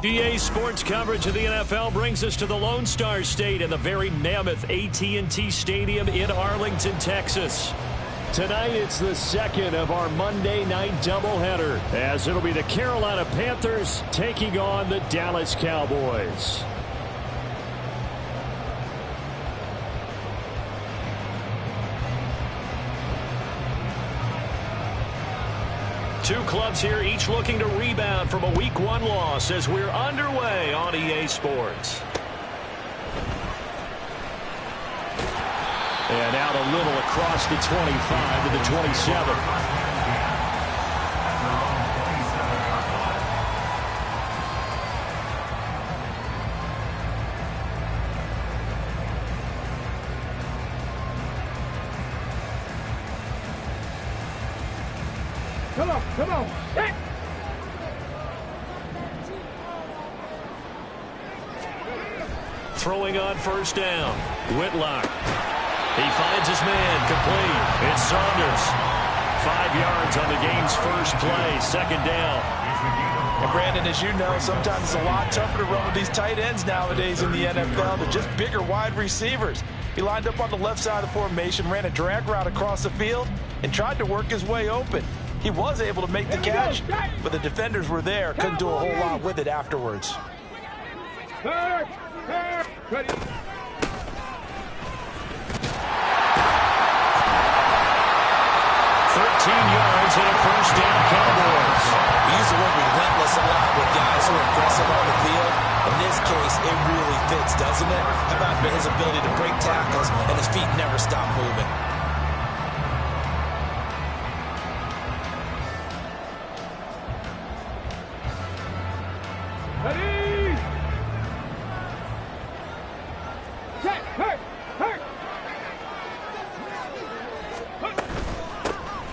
EA Sports coverage of the NFL brings us to the Lone Star State and the very mammoth AT&T Stadium in Arlington, Texas. Tonight, it's the second of our Monday night doubleheader, as it'll be the Carolina Panthers taking on the Dallas Cowboys. Two clubs here, each looking to rebound from a Week 1 loss as we're underway on EA Sports. And out a little across the 25 to the 27. Come on. Hey. Throwing on first down. Whitlock. He finds his man, complete. It's Saunders. 5 yards on the game's first play, second down. And Brandon, as you know, sometimes it's a lot tougher to run with these tight ends nowadays in the NFL. They're just bigger wide receivers. He lined up on the left side of the formation, ran a drag route across the field, and tried to work his way open. He was able to make the catch, but the defenders were there. Couldn't do a whole lot with it afterwards. 13 yards and a first down, Cowboys. We use the word relentless a lot with guys who are aggressive on the field. In this case, it really fits, doesn't it? How about his ability to break tackles and his feet never stop moving?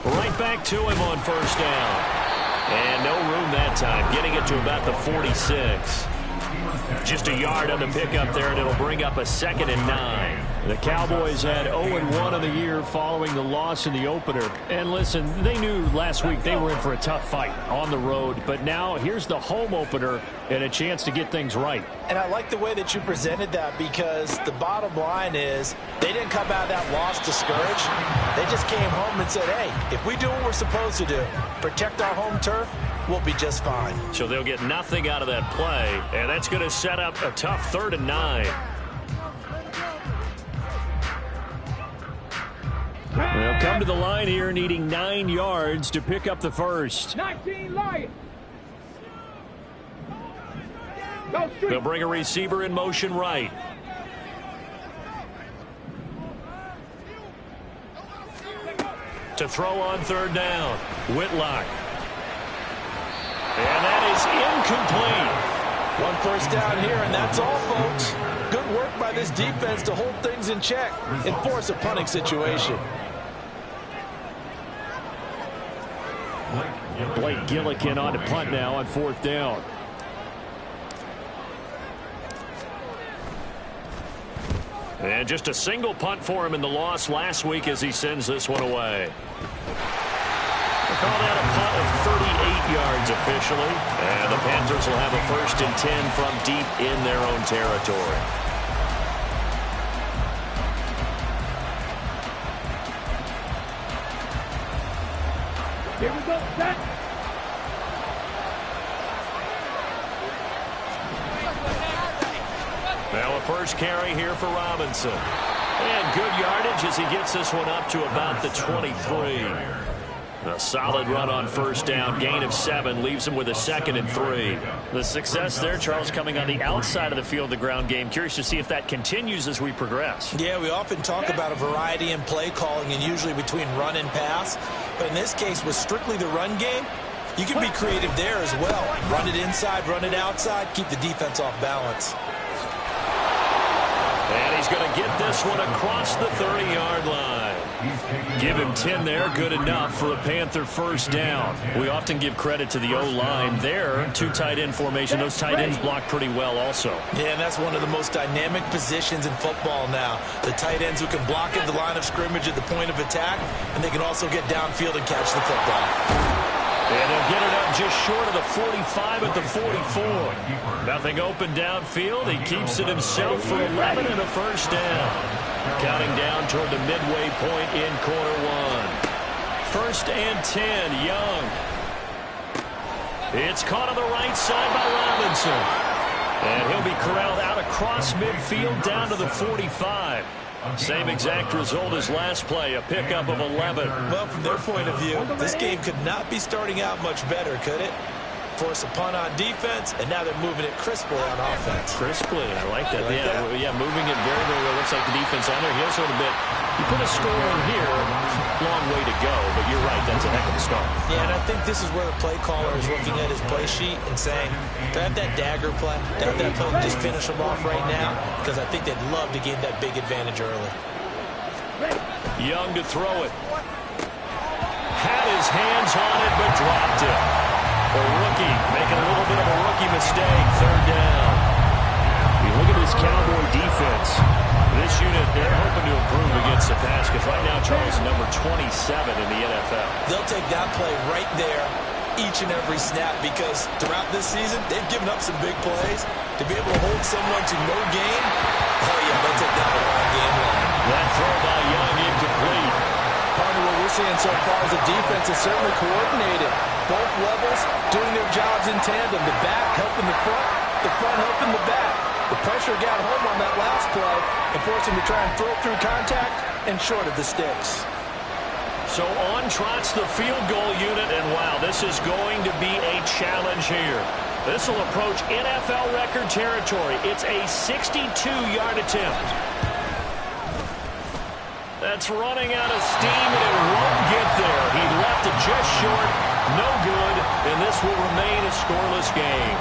Right back to him on first down. And no room that time, getting it to about the 46. Just a yard on the pickup there, and it'll bring up a 2nd and 9. The Cowboys had 0-1 on the year following the loss in the opener. And listen, they knew last week they were in for a tough fight on the road. But now here's the home opener and a chance to get things right. And I like the way that you presented that, because the bottom line is they didn't come out of that loss discouraged. They just came home and said, hey, if we do what we're supposed to do, protect our home turf, we'll be just fine. So they'll get nothing out of that play, and that's going to set up a tough 3rd and 9. They'll come to the line here needing 9 yards to pick up the first. 19 Lions. They'll bring a receiver in motion right. To throw on 3rd down, Whitlock. And that is incomplete. One first down here, and that's all, folks. Good work by this defense to hold things in check and force a punting situation. Blake Gillikin on to punt now on 4th down. And just a single punt for him in the loss last week as he sends this one away. They call that a punt of 38 yards officially. And the Panthers will have a 1st and 10 from deep in their own territory. Here we go, set. Now a first carry here for Robinson. And good yardage as he gets this one up to about the 23. A solid run on first down, gain of 7, leaves him with a 2nd and 3. The success there, Charles, coming on the outside of the field, the ground game. Curious to see if that continues as we progress. Yeah, we often talk about a variety in play calling and usually between run and pass. But in this case, with strictly the run game, you can be creative there as well. Run it inside, run it outside, keep the defense off balance. And he's going to get this one across the 30-yard line. Give him 10 there, good enough for a Panther first down. We often give credit to the O-line there. 2 tight end formation. Those tight ends block pretty well also. Yeah, and that's one of the most dynamic positions in football now. The tight ends who can block at the line of scrimmage at the point of attack, and they can also get downfield and catch the football. And he'll get it up just short of the 45 at the 44. Nothing open downfield. He keeps it himself for 11 and a first down. Counting down toward the midway point in quarter one. 1st and 10, Young. It's caught on the right side by Robinson. And he'll be corralled out across midfield down to the 45. Same exact result as last play, a pickup of 11. Well, from their point of view, this game could not be starting out much better, could it? Force a punt on defense, and now they're moving it crisply on offense. Crisply, I like that. Yeah, moving it very, very well. Looks like the defense on their heels a little bit. You put a score in here, long way to go, but you're right, that's a heck of a start. Yeah, and I think this is where the play caller is looking at his play sheet and saying, do I have that dagger play? Do I have that play to just finish them off right now? Because I think they'd love to gain that big advantage early. Young to throw it. Had his hands on it, but dropped it. The rookie making a little bit of a rookie mistake. 3rd down. You look at this Cowboy defense. This unit, they're hoping to improve against the pass because right now Charles is number 27 in the NFL. They'll take that play right there each and every snap because throughout this season, they've given up some big plays. To be able to hold someone to no gain, oh yeah, they'll take that one all game long. That throw by Young incomplete. Part of what we're seeing so far is the defense is certainly coordinated. Both levels doing their jobs in tandem. The back helping the front helping the back. The pressure got home on that last play and forced him to try and throw through contact and short of the sticks. So on trots the field goal unit, and wow, this is going to be a challenge here. This will approach NFL record territory. It's a 62-yard attempt. That's running out of steam, and it won't get there. He left it just short, no good, and this will remain a scoreless game.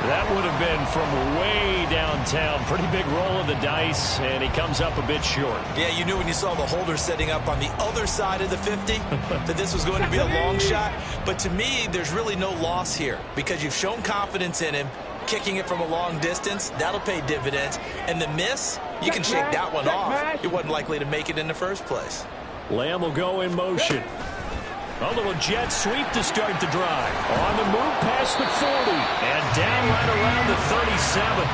That would have been from way downtown. Pretty big roll of the dice, and he comes up a bit short. Yeah, you knew when you saw the holder setting up on the other side of the 50 that this was going to be a long shot. But to me, there's really no loss here because you've shown confidence in him. Kicking it from a long distance, that'll pay dividends. And the miss, you can shake that one off. It wasn't likely to make it in the first place. Lamb will go in motion. A little jet sweep to start the drive. On the move past the 40. And down right around the 37.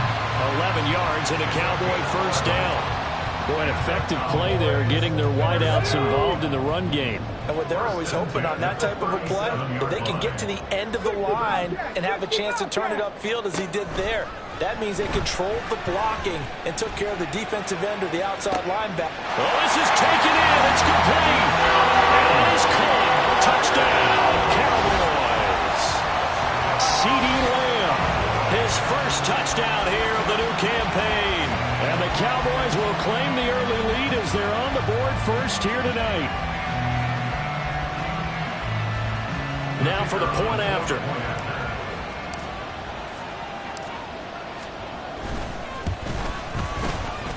11 yards and a Cowboy first down. Boy, an effective play there, getting their wideouts involved in the run game. And what they're always hoping on that type of a play, if they can get to the end of the line and have a chance to turn it upfield as he did there. That means they controlled the blocking and took care of the defensive end or the outside linebacker. Oh, this is taken in. It's complete. And it is caught. Touchdown, Cowboys. C.D. Lamb, his first touchdown here of the new campaign. And the Cowboys will claim the early lead as they're on the board first here tonight. Now for the point after.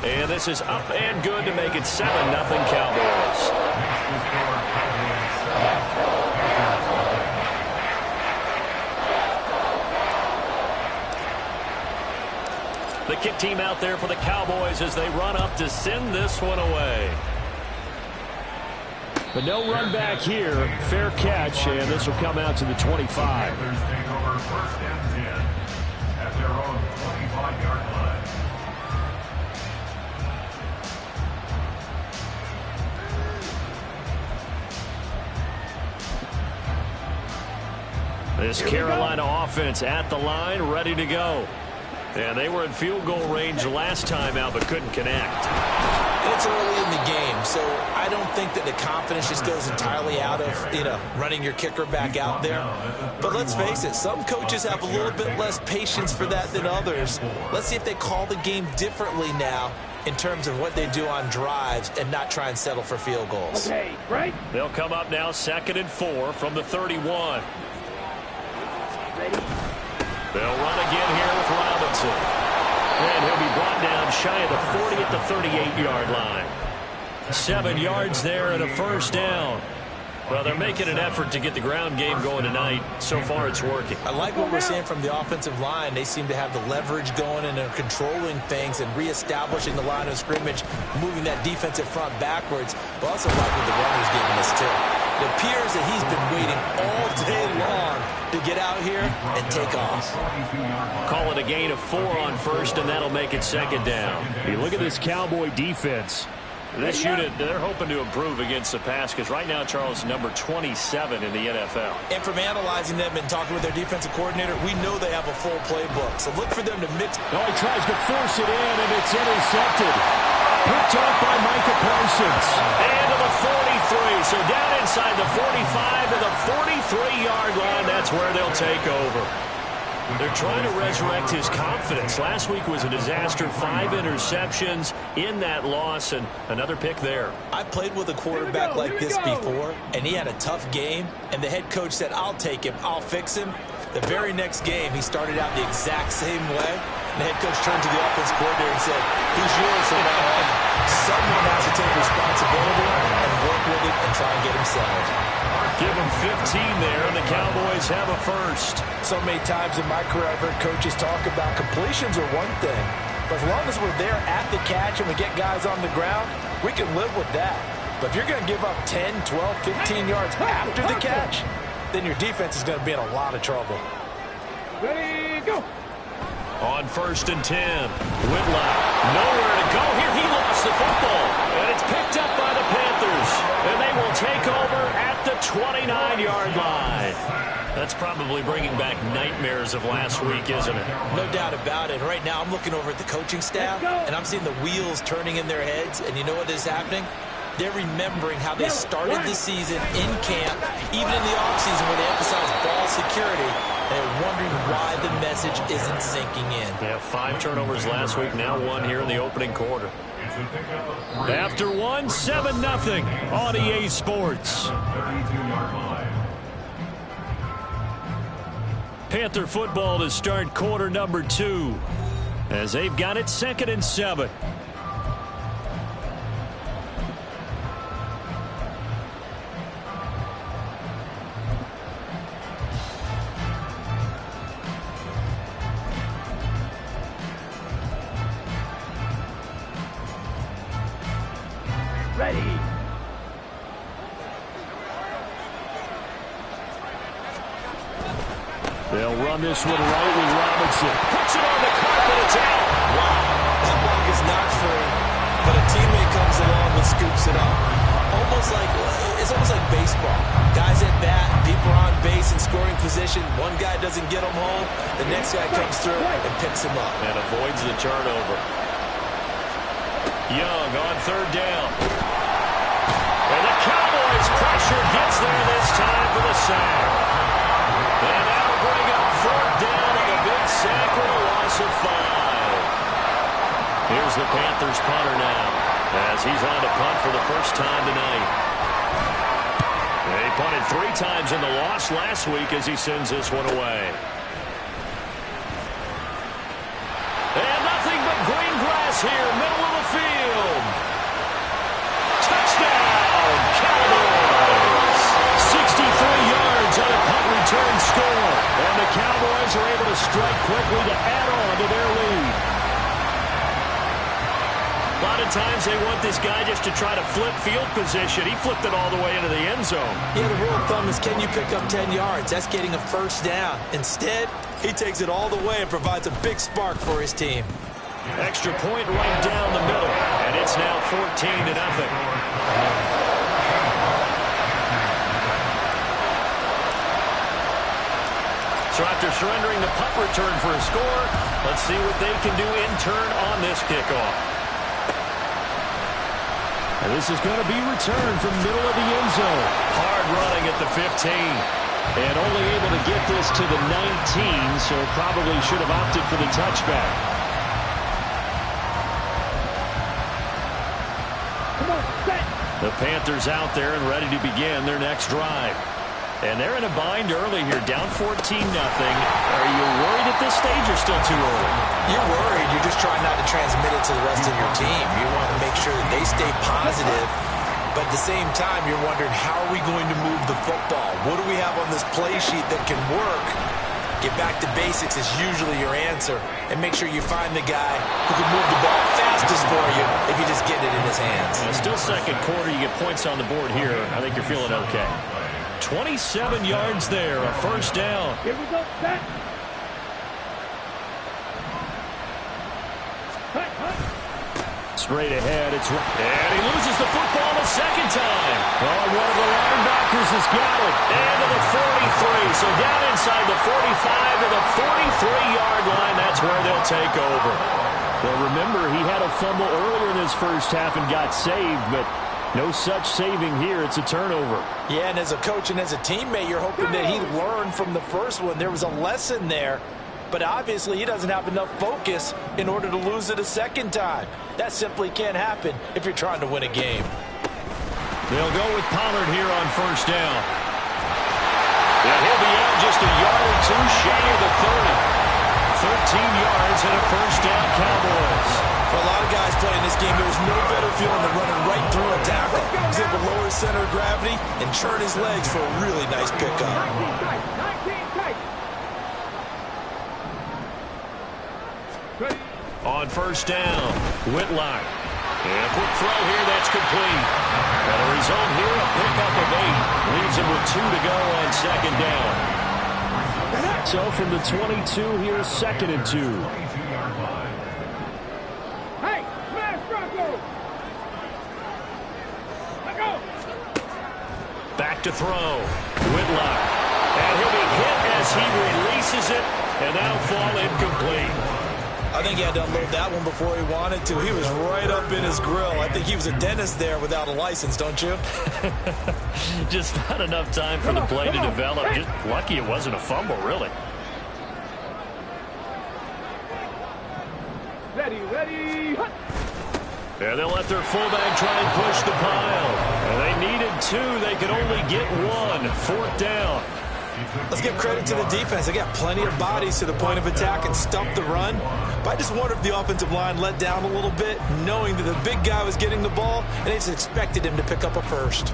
And this is up and good to make it 7-0 Cowboys. The kick team out there for the Cowboys as they run up to send this one away. But no run back here. Fair catch, and this will come out to the 25. This Carolina offense at the line, ready to go. And they were in field goal range last time out, but couldn't connect. It's early in the game, so I don't think that the confidence just goes entirely out of, running your kicker back out there. But let's face it, some coaches have a little bit less patience for that than others. Let's see if they call the game differently now in terms of what they do on drives and not try and settle for field goals. Okay, right? They'll come up now 2nd and 4 from the 31. They'll run again here with Robinson. And he'll be brought down shy of the 40 at the 38-yard line. 7 yards there and a first down. Well, they're making an effort to get the ground game going tonight. So far, it's working. I like what we're seeing from the offensive line. They seem to have the leverage going and they're controlling things and reestablishing the line of scrimmage, moving that defensive front backwards. But also like what the runner's giving us, too. It appears that he's been waiting all day long to get out here and take off. Call it a gain of 4 on first, and that'll make it second down. You look at this Cowboy defense. This unit, they're hoping to improve against the pass because right now, Charles, number 27 in the NFL. And from analyzing them and talking with their defensive coordinator, we know they have a full playbook. So look for them to mix. No, he tries to force it in, and it's intercepted. Picked off by Micah Parsons. And to the 43. So down inside the 45 to the 43-yard line. That's where they'll take over. They're trying to resurrect his confidence. Last week was a disaster. 5 interceptions in that loss, and another pick there. I played with a quarterback like this before, and he had a tough game, and the head coach said, I'll take him, I'll fix him. The very next game, he started out the exact same way. The head coach turned to the offense coordinator and said, he's yours from now on. Someone has to take responsibility and work with it and try and get him settled. Give them 15 there, and the Cowboys have a first. So many times in my career, I've heard coaches talk about completions are one thing. But as long as we're there at the catch and we get guys on the ground, we can live with that. But if you're going to give up 10, 12, 15 yards after the catch, then your defense is going to be in a lot of trouble. Ready, go. On first and 10, Whitlock, nowhere to go here. He lost the football, and it's picked up by the Panthers, and they will take over at the 29-yard line. That's probably bringing back nightmares of last week, isn't it? No doubt about it. Right now, I'm looking over at the coaching staff, and I'm seeing the wheels turning in their heads, and you know what is happening? They're remembering how they started the season in camp, even in the offseason where they emphasized ball security. They're wondering why the message isn't sinking in. Yeah, 5 turnovers last week, now 1 here in the opening quarter. After 1, 7-0 on EA Sports. Panther football to start quarter number 2 as they've got it 2nd and 7. Ready. They'll run this one right with Robinson. Puts it on the carpet. It's out. Wow. That ball is not free, but a teammate comes along and scoops it up. It's almost like baseball. Guys at bat, people are on base in scoring position. One guy doesn't get him home. The next guy comes through and picks him up. And avoids the turnover. Young on 3rd down. And the Cowboys pressure gets there this time for the sack. And that'll bring up 4th down on a big sack with a loss of 5. Here's the Panthers punter now as he's on to punt for the first time tonight. They punted 3 times in the loss last week as he sends this one away. And nothing but green grass here, middle of the field. Touchdown, Cowboys! 63 yards on a punt return score. And the Cowboys are able to strike quickly to add on to their lead. A lot of times they want this guy just to try to flip field position. He flipped it all the way into the end zone. Yeah, the rule of thumb is, can you pick up 10 yards? That's getting a first down. Instead, he takes it all the way and provides a big spark for his team. Extra point right down the middle, and it's now 14-0. So after surrendering the punt return for a score, let's see what they can do in turn on this kickoff. And this is going to be returned from middle of the end zone. Hard running at the 15. And only able to get this to the 19, so probably should have opted for the touchback. Come on, set. The Panthers out there and ready to begin their next drive. And they're in a bind early here, down 14-0. Are you worried at this stage or still too early? You're worried. You're just trying not to transmit it to the rest of your team. You want to make sure that they stay positive. But at the same time, you're wondering, how are we going to move the football? What do we have on this play sheet that can work? Get back to basics is usually your answer. And make sure you find the guy who can move the ball fastest for you if you just get it in his hands. Still second quarter. You get points on the board here. I think you're feeling okay. 27 yards there, a first down. Here we go, set. Straight ahead, and he loses the football a second time. Oh, one of the linebackers has got it. And to the 43, so down inside the 45 to the 43-yard line. That's where they'll take over. Well, remember, he had a fumble earlier in his first half and got saved, but no such saving here. It's a turnover. Yeah, and as a coach and as a teammate, you're hoping that he learned from the first one. There was a lesson there. But obviously he doesn't have enough focus in order to lose it a second time. That simply can't happen if you're trying to win a game. They'll go with Pollard here on first down. And he'll be out just a yard or two shy of the 30. 13 yards and a first down, Cowboys. For a lot of guys playing this game, there's no better feeling than running right through a tackle. He's able to lower his center of gravity and churn his legs for a really nice pickup. 19 tight. On first down, Whitlock. And a quick throw here, that's complete. And a result here, a pickup of 8. Leaves him with 2 to go on second down. So from the 22 here, second and 2. Hey, smash Bronco. Let go. Back to throw. Whitlock. And he'll be hit as he releases it. And that'll fall incomplete. I think he had to unload that one before he wanted to. He was right up in his grill. I think he was a dentist there without a license, don't you? Just not enough time for the play to develop. Just lucky it wasn't a fumble, really. Ready. And they'll let their fullback try and push the pile. And they needed 2. They could only get 1. Fourth down. Let's give credit to the defense. They got plenty of bodies to the point of attack and stumped the run. But I just wonder if the offensive line let down a little bit, knowing that the big guy was getting the ball, and they just expected him to pick up a first.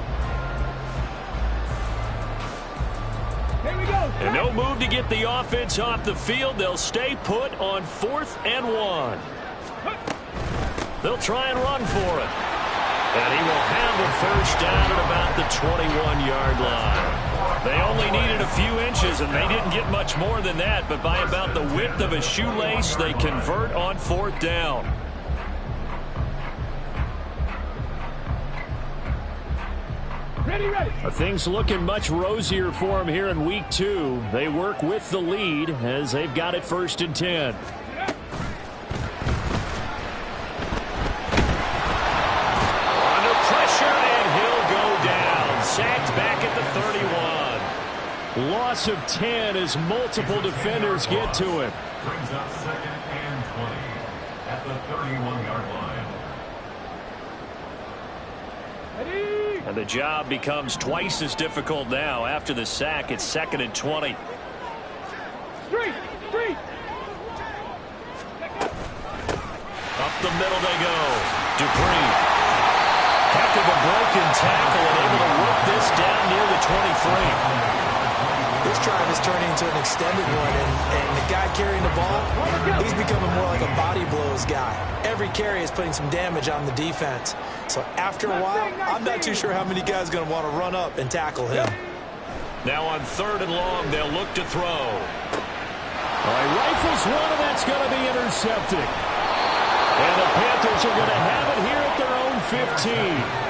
Here we go. And no move to get the offense off the field. They'll stay put on 4th and 1. They'll try and run for it. And he will have the first down at about the 21-yard line. They only needed a few inches, and they didn't get much more than that. But by about the width of a shoelace, they convert on 4th down. Ready. Things looking much rosier for them here in week 2. They work with the lead as they've got it 1st and 10. Sacked back at the 31. Loss of 10 as multiple defenders get to him. Brings up 2nd and 20 at the 31-yard line. Ready. And the job becomes twice as difficult now. After the sack, it's 2nd and 20. Straight. Up the middle they go. Dupree. Heck of a broken tackle and able to work this down near the 23. This drive is turning into an extended one, and the guy carrying the ball, he's becoming more like a body blows guy. Every carry is putting some damage on the defense. So after a while, I'm not too sure how many guys are going to want to run up and tackle him. Now on 3rd and long, they'll look to throw. All right, rifles one, and that's going to be intercepted. And the Panthers are going to have it here at their own 15.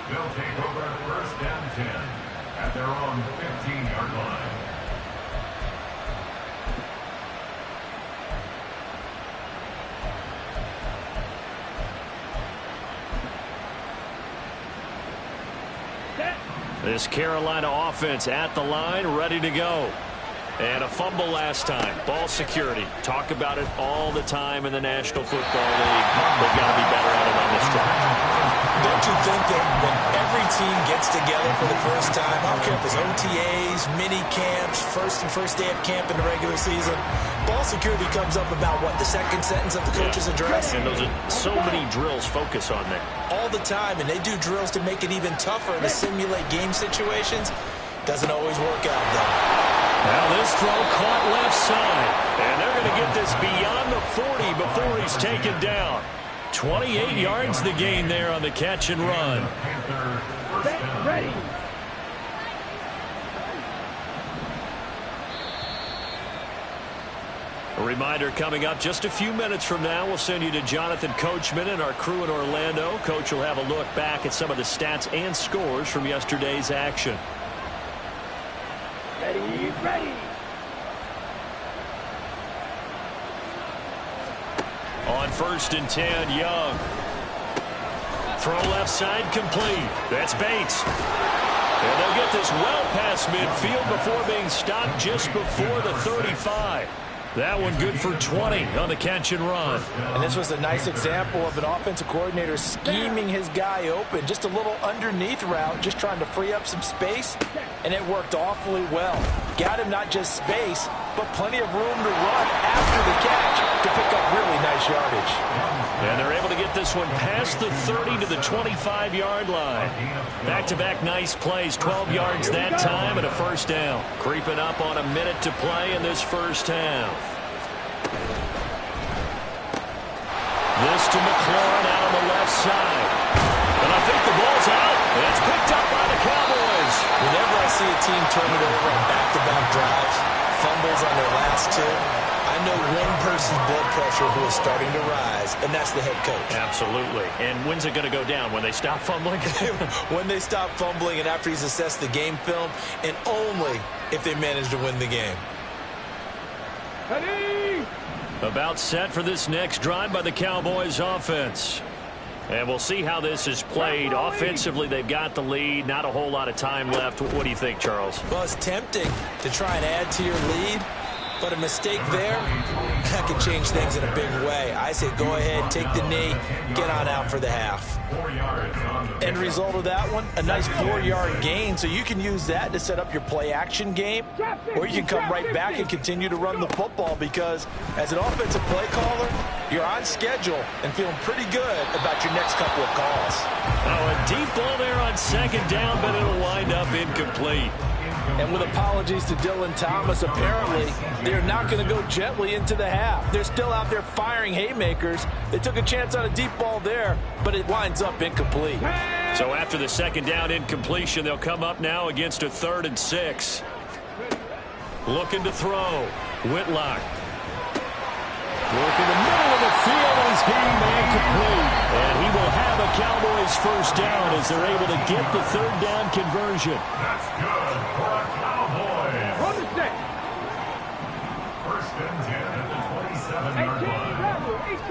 They'll take over 1st and 10 at their own 15-yard line. This Carolina offense at the line, ready to go. And a fumble last time. Ball security. Talk about it all the time in the National Football League. They've got to be better at it on this drive. Don't you think that when every team gets together for the first time, I don't care if it's OTAs, mini camps, first day of camp in the regular season, ball security comes up about, what, the second sentence of the coach's address? And those are so many drills focus on that. All the time, and they do drills to make it even tougher to simulate game situations. Doesn't always work out, though. Now this throw caught left side. And they're going to get this beyond the 40 before he's taken down. 28 yards the gain there on the catch and run. Set, ready. A reminder coming up just a few minutes from now. We'll send you to Jonathan Coachman and our crew in Orlando. Coach will have a look back at some of the stats and scores from yesterday's action. Ready, ready. On 1st and 10, Young. Throw left side complete. That's Bates. And they'll get this well past midfield before being stopped just before the 35. That one good for 20 on the catch and run. And this was a nice example of an offensive coordinator scheming his guy open. Just a little underneath route, just trying to free up some space, and it worked awfully well. Got him not just space, but plenty of room to run after the catch to pick up really nice yardage. And they're able to get this one past the 30 to the 25-yard line. Back-to-back nice plays, 12 yards that time and a first down. Creeping up on a minute to play in this first half. This to McLaurin out on the left side. And I think the ball's out. And it's picked up by the Cowboys. Whenever I see a team turn it over on back-to-back drives, fumbles on their last two, I know one person's blood pressure who is starting to rise, and that's the head coach. Absolutely. And when's it going to go down? When they stop fumbling? When they stop fumbling and after he's assessed the game film, and only if they manage to win the game. Ready. About set for this next drive by the Cowboys offense. And we'll see how this is played. Offensively, they've got the lead. Not a whole lot of time left. What do you think, Charles? Well, it's tempting to try and add to your lead, but a mistake there, that can change things in a big way. I say go ahead, take the knee, get on out for the half. End result of that one, a nice 4-yard gain, so you can use that to set up your play-action game, or you can come right back and continue to run the football because as an offensive play caller, you're on schedule and feeling pretty good about your next couple of calls. Oh, a deep ball there on second down, but it'll wind up incomplete. And with apologies to Dylan Thomas, apparently they're not going to go gently into the half. They're still out there firing haymakers. They took a chance on a deep ball there, but it winds up incomplete. So after the second down incompletion, they'll come up now against a 3rd and 6. Looking to throw. Whitlock. Work in the middle of the field, and he's being man complete. And he will have a Cowboys first down as they're able to get the 3rd down conversion. That's good for a Cowboys. On the set. 1st and 10 at the 27-yard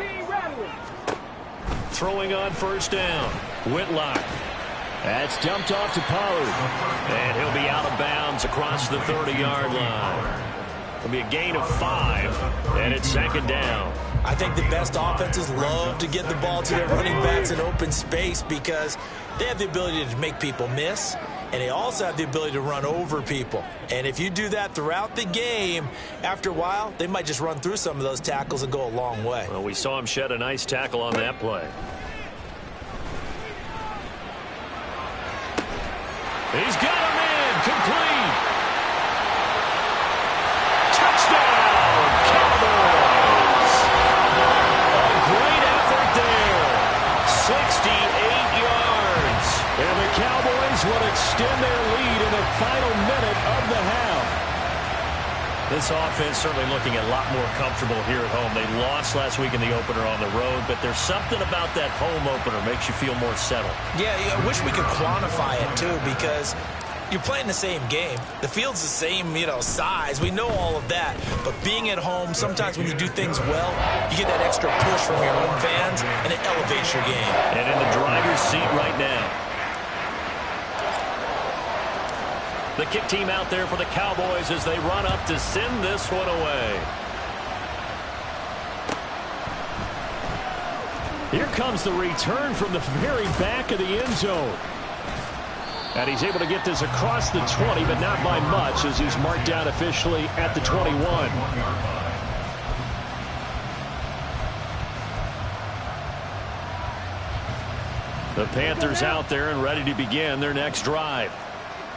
18 line. rattle. Throwing on first down. Whitlock. That's dumped off to Pollard. And he'll be out of bounds across the 30-yard line. It'll be a gain of 5, and it's 2nd down. I think the best offenses love to get the ball to their running backs in open space because they have the ability to make people miss, and they also have the ability to run over people. And if you do that throughout the game, after a while, they might just run through some of those tackles and go a long way. Well, we saw him shed a nice tackle on that play. He's got him in, complete. Touchdown, Cowboys. A great effort there. 68 yards. And the Cowboys will extend their lead in the final minute of the half. This offense certainly looking a lot more comfortable here at home. They lost last week in the opener on the road, but there's something about that home opener makes you feel more settled. Yeah, I wish we could quantify it, too, because you're playing the same game. The field's the same, size. We know all of that. But being at home, sometimes when you do things well, you get that extra push from your home fans, and it elevates your game. And in the driver's seat right now. The kick team out there for the Cowboys as they run up to send this one away. Here comes the return from the very back of the end zone. And he's able to get this across the 20, but not by much as he's marked down officially at the 21. The Panthers out there and ready to begin their next drive.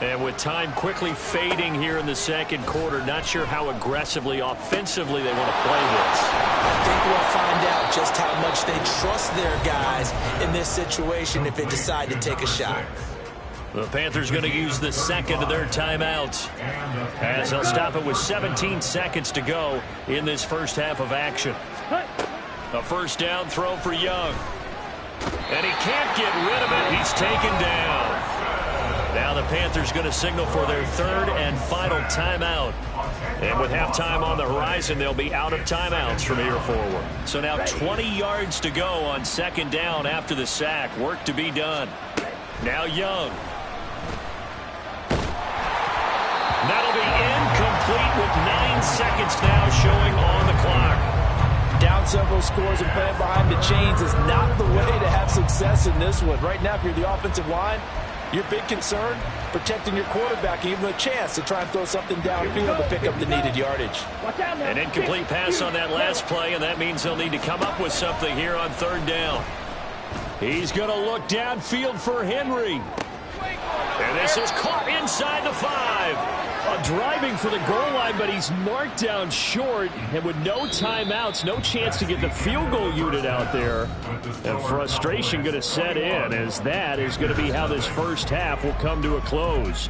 And with time quickly fading here in the second quarter, not sure how aggressively, offensively they want to play this. I think we'll find out just how much they trust their guys in this situation if they decide to take a shot. The Panthers going to use the second of their timeouts as they'll stop it with 17 seconds to go in this first half of action. A first down throw for Young. And he can't get rid of it. He's taken down. Now the Panthers going to signal for their third and final timeout. And with halftime on the horizon, they'll be out of timeouts from here forward. So now 20 yards to go on second down after the sack. Work to be done. Now Young. That'll be incomplete with 9 seconds now showing on the clock. Down several scores and playing behind the chains is not the way to have success in this one. Right now, if you're the offensive line, your big concern, protecting your quarterback, and even a chance to try and throw something downfield to pick up the needed yardage. An incomplete pass on that last play, and that means they'll need to come up with something here on third down. He's going to look downfield for Henry. And this is caught inside the 5. Driving for the goal line, but he's marked down short. And with no timeouts, no chance to get the field goal unit out there. And frustration going to set in, as that is going to be how this first half will come to a close.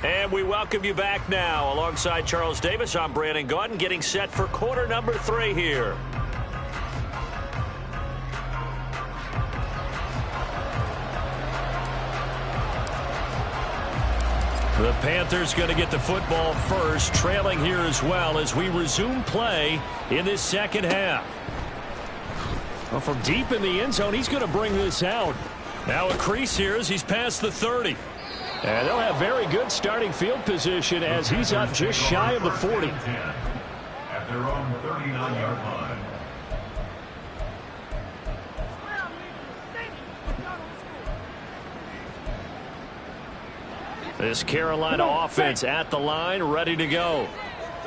And we welcome you back now. Alongside Charles Davis, I'm Brandon Gaudin, getting set for quarter number 3 here. The Panthers going to get the football first, trailing here as well as we resume play in this second half. Well, from deep in the end zone, he's going to bring this out. Now a crease here as he's past the 30. And they'll have very good starting field position as he's up just shy of the 40. At their own 39-yard line. This Carolina offense at the line, ready to go.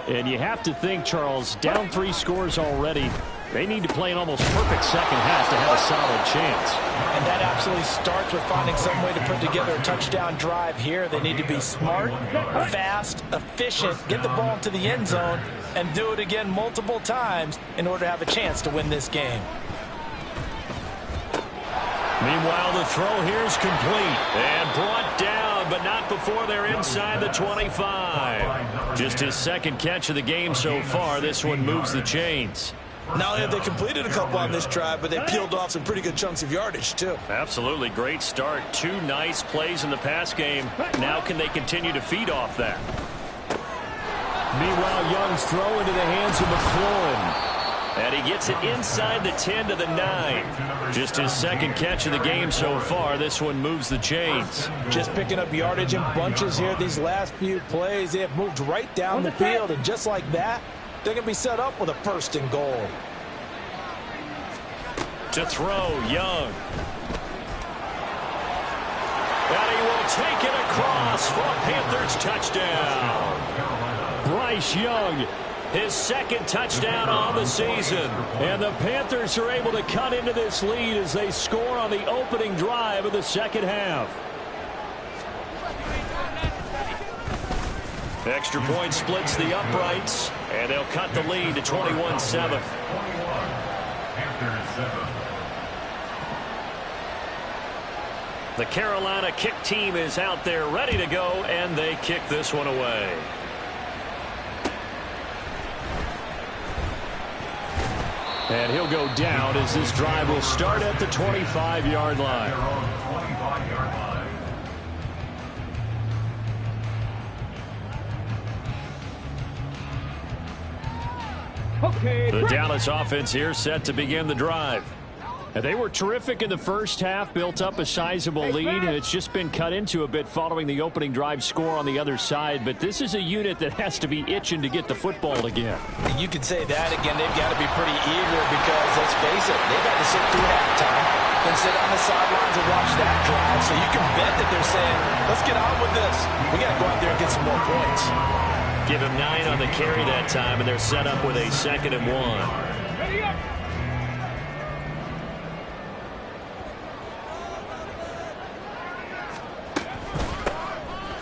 And you have to think, Charles, down 3 scores already. They need to play an almost perfect second half to have a solid chance. And that absolutely starts with finding some way to put together a touchdown drive here. They need to be smart, fast, efficient, get the ball to the end zone, and do it again multiple times in order to have a chance to win this game. Meanwhile, the throw here is complete and brought down, but not before they're inside the 25. Just his second catch of the game so far. This one moves the chains. Not only have they completed a couple on this drive, but they peeled off some pretty good chunks of yardage, too. Absolutely. Great start. 2 nice plays in the pass game. Now can they continue to feed off that? Meanwhile, Young's throw into the hands of McLaurin. And he gets it inside the 10 to the 9. Just his second catch of the game so far. This one moves the chains. Just picking up yardage in bunches here. These last few plays, they have moved right down the field. And just like that, they're going to be set up with a first and goal. To throw, Young. And he will take it across for a Panthers touchdown. Bryce Young, his second touchdown on the season. And the Panthers are able to cut into this lead as they score on the opening drive of the second half. Extra point splits the uprights, and they'll cut the lead to 21-7. The Carolina kick team is out there ready to go, and they kick this one away. And he'll go down as this drive will start at the 25-yard line. The Dallas offense here set to begin the drive. They were terrific in the first half, built up a sizable lead, and it's just been cut into a bit following the opening drive score on the other side. But this is a unit that has to be itching to get the football again. You could say that again. They've got to be pretty eager because, let's face it, they've had to sit through halftime, then sit on the sidelines and watch that drive. So you can bet that they're saying, let's get on with this. We got to go out there and get some more points. Give him 9 on the carry that time, and they're set up with a 2nd and 1. Ready up.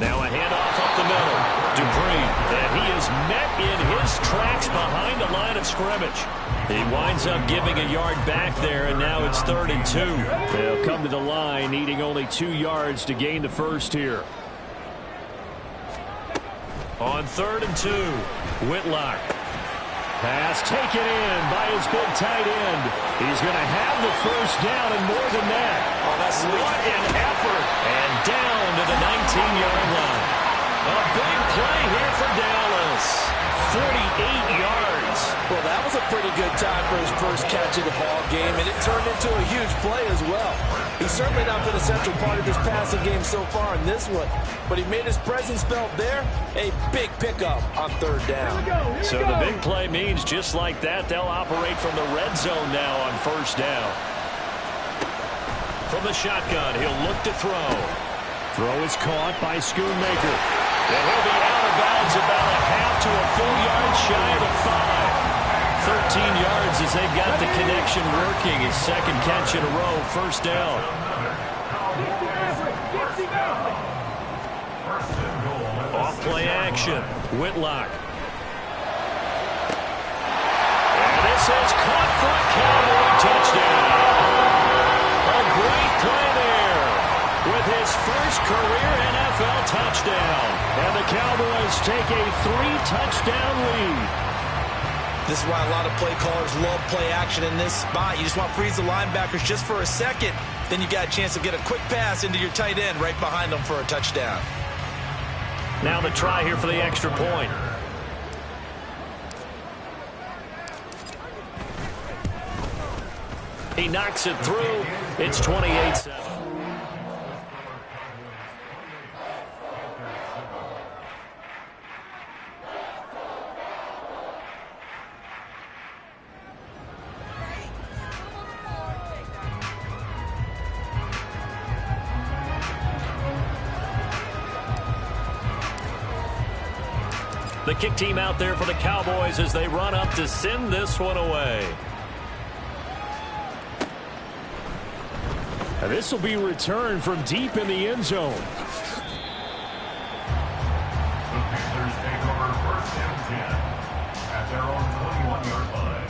Now a handoff up the middle. Dupree, and he is met in his tracks behind the line of scrimmage. He winds up giving a yard back there, and now it's 3rd and 2. They'll come to the line, needing only 2 yards to gain the first here. On 3rd and 2, Whitlock. Pass taken in by his big tight end. He's going to have the first down and more than that. Oh, that's what an effort. And down to the 19-yard line. A big play here for Dallas. 48 yards. Well, that was a pretty good time for his first catch of the ball game, and it turned into a huge play as well. He's certainly not been a central part of this passing game so far in this one, but he made his presence felt there. A big pickup on 3rd down. So the big play means just like that, they'll operate from the red zone now on 1st down. From the shotgun, he'll look to throw. Throw is caught by Schoonmaker. And he'll be out of bounds about a half to a full yard shy of the 5. 13 yards as they've got the connection working. His 2nd catch in a row, 1st down. Off play action. Whitlock. And this is caught for a Cowboy touchdown. A great play there with his first career NFL touchdown. And the Cowboys take a 3-touchdown lead. This is why a lot of play callers love play action in this spot. You just want to freeze the linebackers just for a second. Then you got a chance to get a quick pass into your tight end right behind them for a touchdown. Now the try here for the extra point. He knocks it through. It's 28-7. The kick team out there for the Cowboys as they run up to send this one away. And this will be returned from deep in the end zone. The Panthers take over 1st and 10 at their own 21-yard line.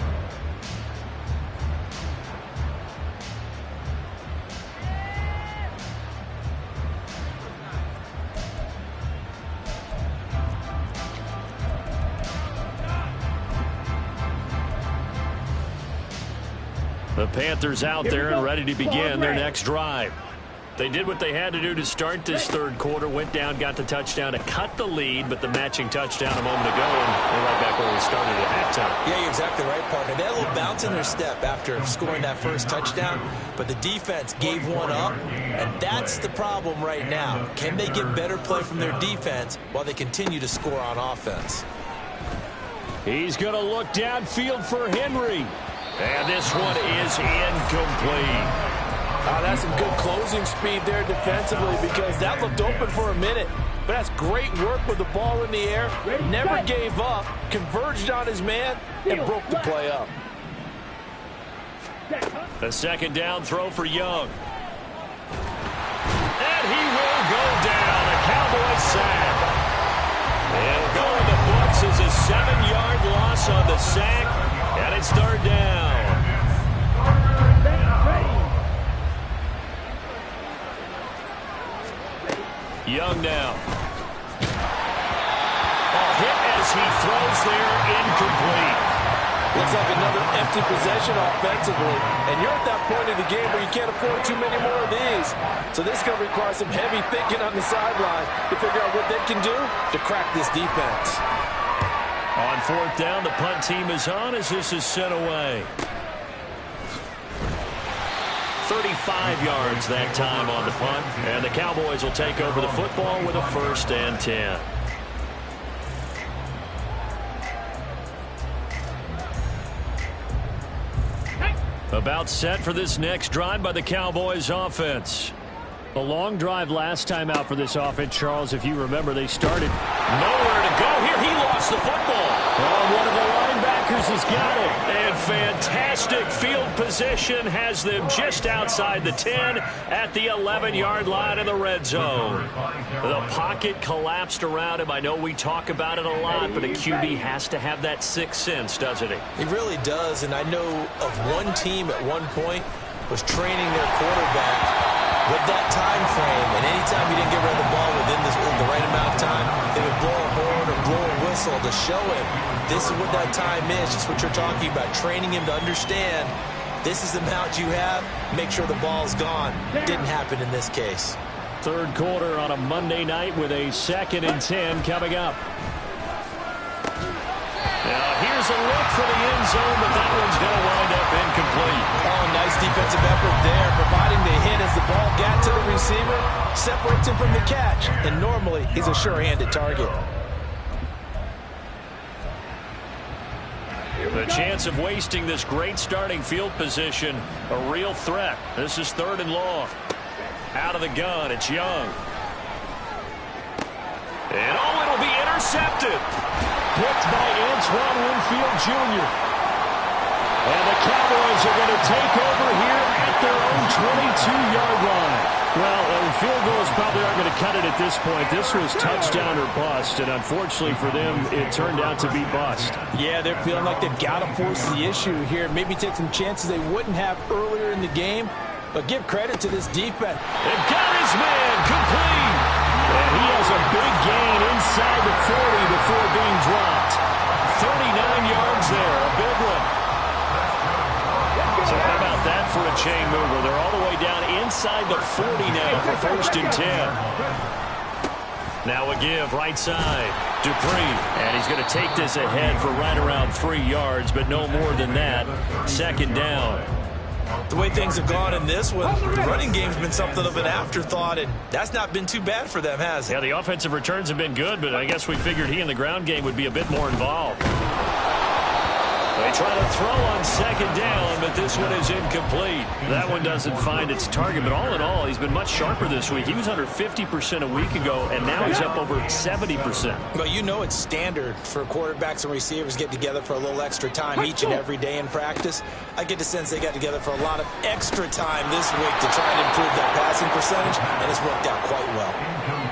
The Panthers out there and ready to begin their next drive. They did what they had to do to start this 3rd quarter, went down, got the touchdown to cut the lead, but the matching touchdown a moment ago, and we're right back where we started at halftime. Yeah, you're exactly right, partner. They had a little bounce in their step after scoring that first touchdown, but the defense gave one up, and that's the problem right now. Can they get better play from their defense while they continue to score on offense? He's going to look downfield for Henry. And this one is incomplete. That's some good closing speed there defensively because that looked open for a minute. But that's great work with the ball in the air. Never gave up, converged on his man, and broke the play up. A 2nd down throw for Young. And he will go down. A Cowboy sack. It'll go in the books as a 7-yard loss on the sack. And it's 3rd down. Young now. A hit as he throws there, incomplete. Looks like another empty possession offensively. And you're at that point in the game where you can't afford too many more of these. So this is going to require some heavy thinking on the sideline to figure out what they can do to crack this defense. On 4th down, the punt team is on as this is sent away. 35 yards that time on the punt. And the Cowboys will take over the football with a 1st and 10. About set for this next drive by the Cowboys offense. A long drive last time out for this offense, Charles. If you remember, they started nowhere to go here. He lost the football. Oh, one of the linebackers has got it. And fantastic field position has them just outside the 10 at the 11-yard line of the red zone. The pocket collapsed around him. I know we talk about it a lot, but a QB has to have that sixth sense, doesn't he? He really does, and I know of one team at one point was training their quarterback with that time frame, and anytime he didn't get rid of the ball within the right amount of time, they would blow a horn or blow a whistle to show him this is what that time is. Just what you're talking about, training him to understand this is the amount you have, make sure the ball's gone. Didn't happen in this case. Third quarter on a Monday night with a 2nd and 10 coming up. Now here's a look for the end zone, but that one's going to wind up incomplete. Oh, nice defensive effort there, providing the hit as the ball got to the receiver, separates him from the catch, and normally he's a sure-handed target. The chance of wasting this great starting field position, a real threat. This is 3rd and long. Out of the gun, it's Young. And oh, it'll be intercepted. Picked by Antoine Winfield Jr. And the Cowboys are going to take over here at their own 22-yard line. Well, field goals probably aren't going to cut it at this point. This was touchdown or bust, and unfortunately for them, it turned out to be bust. Yeah, they're feeling like they've got to force the issue here. Maybe take some chances they wouldn't have earlier in the game. But give credit to this defense. And got his man complete. And he has a big gain inside the 40 before being dropped. 39 yards there, a big one. So how about that for a chain mover? They're all the way down inside the 40 now for 1st and 10. Now a give right side. Dupree. And he's going to take this ahead for right around 3 yards, but no more than that. 2nd down. The way things have gone in this one, the running game's been something of an afterthought, and that's not been too bad for them, has it? Yeah, the offensive returns have been good, but I guess we figured he in the ground game would be a bit more involved. They try to throw on 2nd down, but this one is incomplete. That one doesn't find its target, but all in all, he's been much sharper this week. He was under 50% a week ago, and now he's up over 70%. Well, you know it's standard for quarterbacks and receivers get together for a little extra time each and every day in practice. I get the sense they got together for a lot of extra time this week to try and improve that passing percentage, and it's worked out quite well.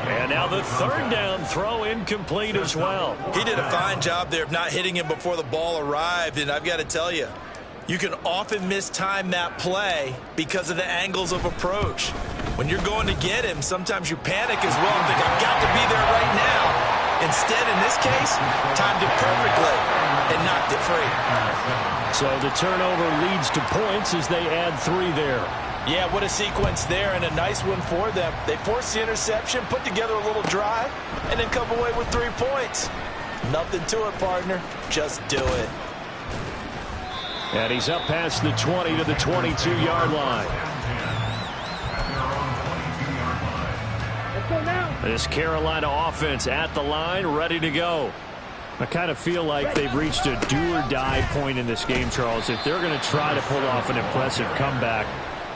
And now the 3rd down throw incomplete as well. He did a fine job there of not hitting him before the ball arrived, and I've got to tell you, you can often mistime that play because of the angles of approach. When you're going to get him, sometimes you panic as well and think, I've got to be there right now. Instead, in this case, timed it perfectly and knocked it free. So the turnover leads to points as they add 3 there. Yeah, what a sequence there, and a nice one for them. They forced the interception, put together a little drive, and then come away with 3 points. Nothing to it, partner. Just do it. And he's up past the 20 to the 22-yard line. Let's go now. This Carolina offense at the line, ready to go. I kind of feel like they've reached a do-or-die point in this game, Charles. If they're going to try to pull off an impressive comeback,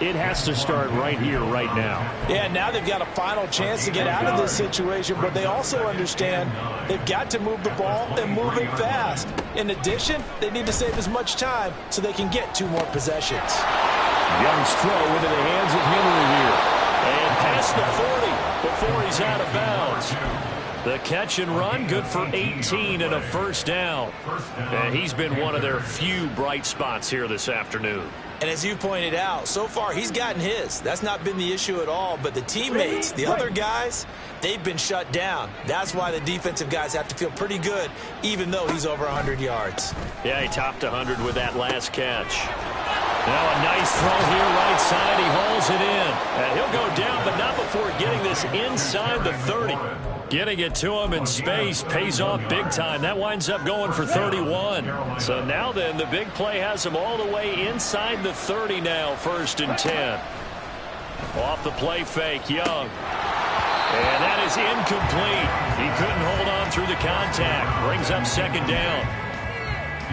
it has to start right here, right now. Yeah, now they've got a final chance to get out of this situation, but they also understand they've got to move the ball and move it fast. In addition, they need to save as much time so they can get 2 more possessions. Young's throw into the hands of Henry here. And past the 40 before he's out of bounds. The catch and run, good for 18 and a 1st down. And he's been one of their few bright spots here this afternoon. And as you pointed out, so far he's gotten his. That's not been the issue at all. But the teammates, the other guys, they've been shut down. That's why the defensive guys have to feel pretty good, even though he's over 100 yards. Yeah, he topped 100 with that last catch. Now a nice throw here right side. He hauls it in. And he'll go down, but not before getting this inside the 30. Getting it to him in space pays off big time. That winds up going for 31. So now then, the big play has him all the way inside the 30 now, 1st and 10. Off the play fake, Young. And that is incomplete. He couldn't hold on through the contact. Brings up 2nd down.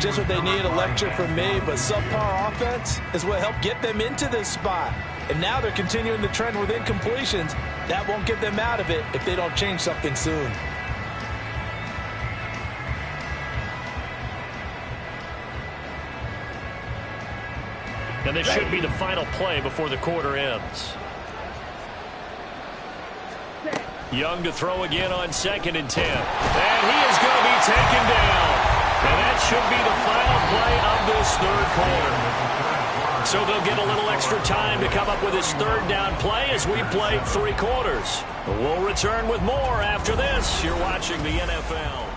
Just what they need, a lecture from me, but subpar offense is what helped get them into this spot. And now they're continuing the trend with incompletions. That won't get them out of it if they don't change something soon. And this should be the final play before the quarter ends. Young to throw again on 2nd and 10. And he is going to be taken down. And that should be the final play of this 3rd quarter. So they'll get a little extra time to come up with his 3rd down play as we played 3 quarters. We'll return with more after this. You're watching the NFL.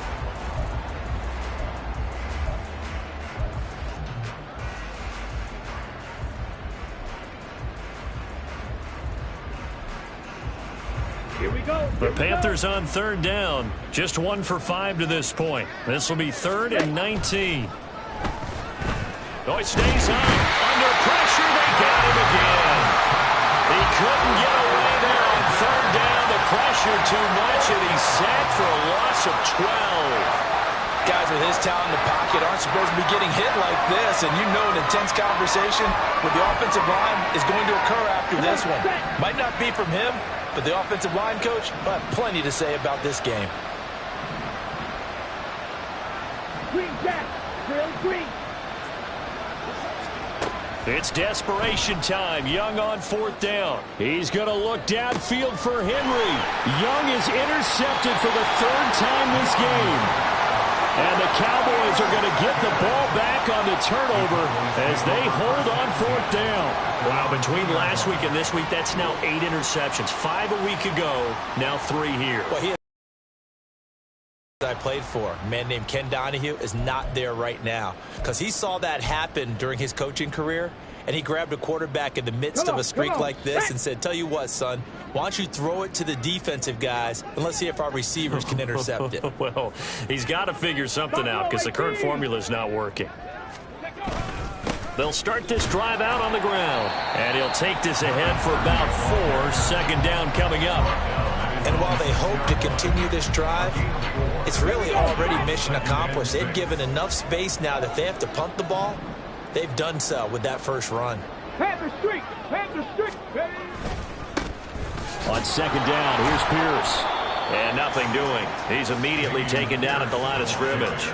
Here we go. The Panthers on 3rd down. Just 1 for 5 to this point. This will be 3rd and 19. Oh, it stays on. Under pressure, they got him again. He couldn't get away there on 3rd down. The pressure too much, and he's sacked for a loss of 12. Guys with his talent in the pocket aren't supposed to be getting hit like this, and you know an intense conversation with the offensive line is going to occur after this one. Might not be from him, but the offensive line coach will have plenty to say about this game. Green jack. Drill green. It's desperation time. Young on 4th down. He's going to look downfield for Henry. Young is intercepted for the 3rd time this game. And the Cowboys are going to get the ball back on the turnover as they hold on 4th down. Wow, between last week and this week, that's now 8 interceptions. 5 a week ago, now 3 here. Well, I played for, a man named Ken Donahue, is not there right now because he saw that happen during his coaching career, and he grabbed a quarterback in the midst of a streak like this and said, tell you what, son, why don't you throw it to the defensive guys and let's see if our receivers can intercept it. Well, he's got to figure something out because the current formula is not working. They'll start this drive out on the ground, and he'll take this ahead for about 4. 2nd down coming up. And while they hope to continue this drive, it's really already mission accomplished. They've given enough space now that they have to punt the ball. They've done so with that first run. Panther streak. Panther streak. On 2nd down, here's Pierce. And nothing doing. He's immediately taken down at the line of scrimmage.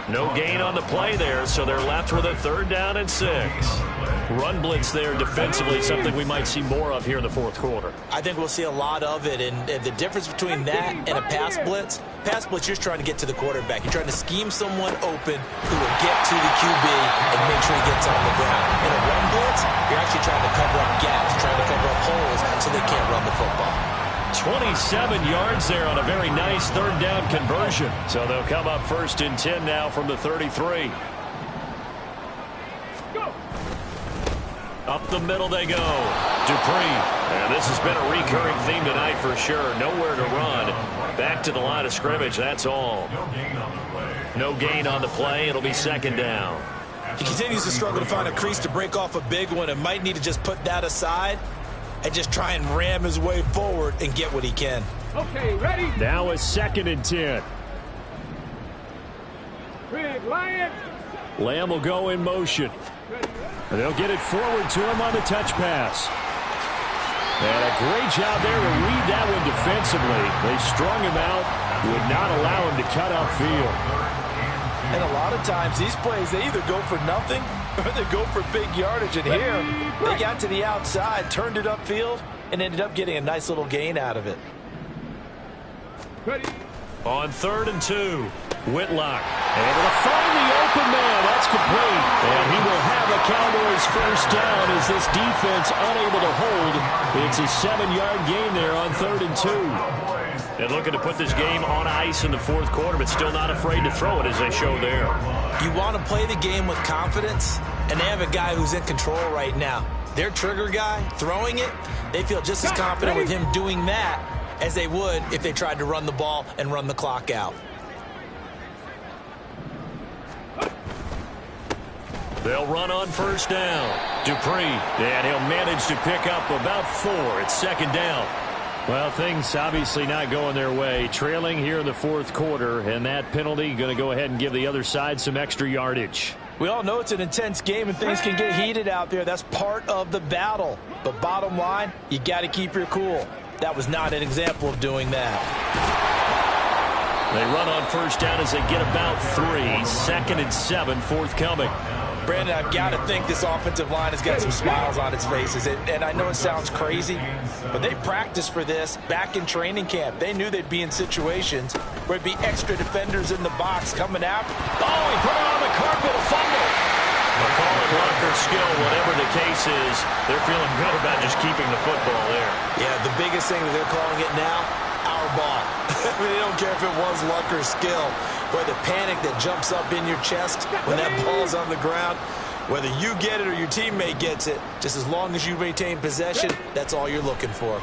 No gain on the play there, so they're left with a 3rd down and 6. Run blitz there defensively, something we might see more of here in the 4th quarter. I think we'll see a lot of it, and the difference between that and a pass blitz, you're just trying to get to the quarterback. You're trying to scheme someone open who will get to the QB and make sure he gets on the ground. In a run blitz, you're actually trying to cover up gaps, trying to cover up holes so they can't run the football. 27 yards there on a very nice 3rd down conversion. So they'll come up 1st and 10 now from the 33. Up the middle they go. Dupree. And this has been a recurring theme tonight for sure. Nowhere to run. Back to the line of scrimmage. That's all. No gain on the play. It'll be 2nd down. He continues to struggle to find a crease to break off a big one and might need to just put that aside and just try and ram his way forward and get what he can. Okay, ready? Now it's 2nd and 10. Big Lion. Lamb will go in motion. And they'll get it forward to him on the touch pass. And a great job there to read that one defensively. They strung him out, would not allow him to cut upfield. And a lot of times these plays, they either go for nothing or they go for big yardage. And here, they got to the outside, turned it upfield, and ended up getting a nice little gain out of it. Ready? On 3rd and 2, Whitlock able to find the open man. That's complete. And he will have a Cowboys 1st down as this defense unable to hold. It's a 7-yard gain there on 3rd and 2. And looking to put this game on ice in the 4th quarter, but still not afraid to throw it as they show there. You want to play the game with confidence, and they have a guy who's in control right now. Their trigger guy throwing it, they feel just as confident with him doing that as they would if they tried to run the ball and run the clock out. They'll run on first down. Dupree, and he'll manage to pick up about 4. It's second down. Well, things obviously not going their way. Trailing here in the fourth quarter, and that penalty going to go ahead and give the other side some extra yardage. We all know it's an intense game and things can get heated out there. That's part of the battle. But bottom line, you got to keep your cool. That was not an example of doing that. They run on first down as they get about 3. Second and 7, forthcoming. Brandon, I've got to think this offensive line has got some smiles on its faces. And I know it sounds crazy, but they practiced for this back in training camp. They knew they'd be in situations where it'd be extra defenders in the box coming after. Oh, he put it on the carpet, a fumble. Call it luck or skill, whatever the case is, they're feeling good about just keeping the football there. Yeah, the biggest thing that they're calling it now, our ball. I mean, they don't care if it was luck or skill. Boy, the panic that jumps up in your chest when that ball's on the ground, whether you get it or your teammate gets it, just as long as you maintain possession, that's all you're looking for.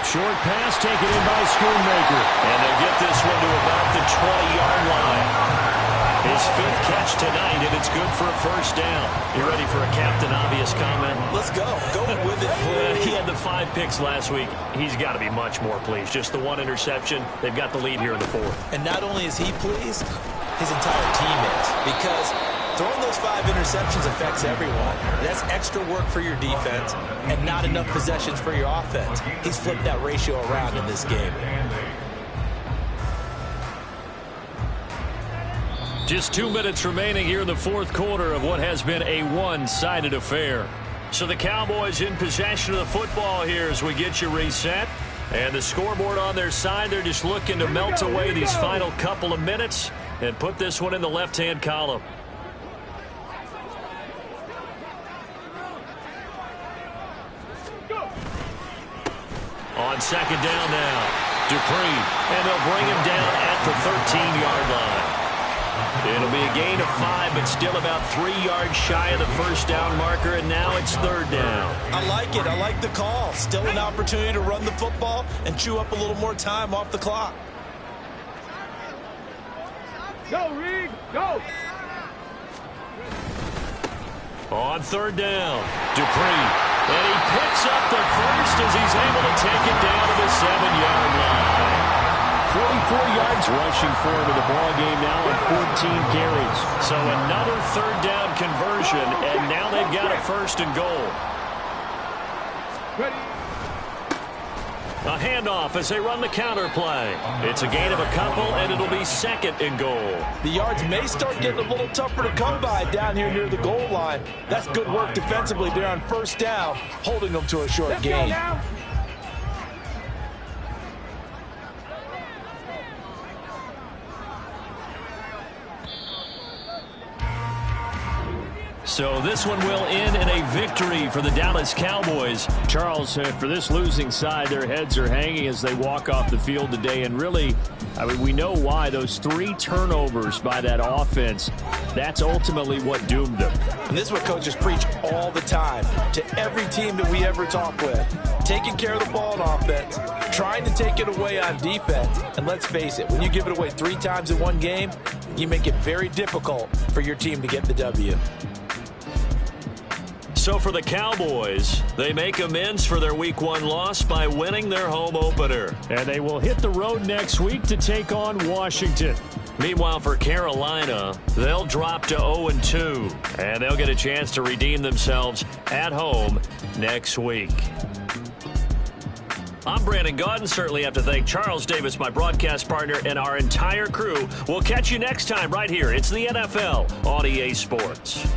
Short pass taken in by Schoonmaker. And they'll get this one to about the 20-yard line. His 5th catch tonight, and it's good for a first down. You ready for a Captain Obvious comment? Let's go. Go with it, please. He had the 5 picks last week. He's got to be much more pleased. Just the 1 interception. They've got the lead here in the 4th. And not only is he pleased, his entire team is. Because throwing those 5 interceptions affects everyone. That's extra work for your defense and not enough possessions for your offense. He's flipped that ratio around in this game. Just 2 minutes remaining here in the fourth quarter of what has been a one-sided affair. So the Cowboys in possession of the football here as we get you reset. And the scoreboard on their side, they're just looking to melt away these final couple of minutes and put this one in the left-hand column. On second down now, Dupree, and they'll bring him down at the 13-yard line. It'll be a gain of 5, but still about 3 yards shy of the first down marker, and now it's third down. I like it. I like the call. Still an opportunity to run the football and chew up a little more time off the clock. Go, Reed, go. On third down, Dupree, and he picks up the first as he's able to take it down to the 7-yard line. 44 yards rushing for him in the ball game now on 14 carries. So another third down conversion, and now they've got a first and goal. Ready. A handoff as they run the counter play. It's a gain of a couple, and it'll be second and goal. The yards may start getting a little tougher to come by down here near the goal line. That's good work defensively there on first down, holding them to a short gain. So this one will end in a victory for the Dallas Cowboys. Charles, for this losing side, their heads are hanging as they walk off the field today. And really, I mean, we know why. Those 3 turnovers by that offense, that's ultimately what doomed them. And this is what coaches preach all the time to every team that we ever talk with. Taking care of the ball on offense, trying to take it away on defense. And let's face it, when you give it away 3 times in one game, you make it very difficult for your team to get the W. So for the Cowboys, they make amends for their Week 1 loss by winning their home opener. And they will hit the road next week to take on Washington. Meanwhile, for Carolina, they'll drop to 0-2, and they'll get a chance to redeem themselves at home next week. I'm Brandon Gaudin. Certainly have to thank Charles Davis, my broadcast partner, and our entire crew. We'll catch you next time right here. It's the NFL on EA Sports.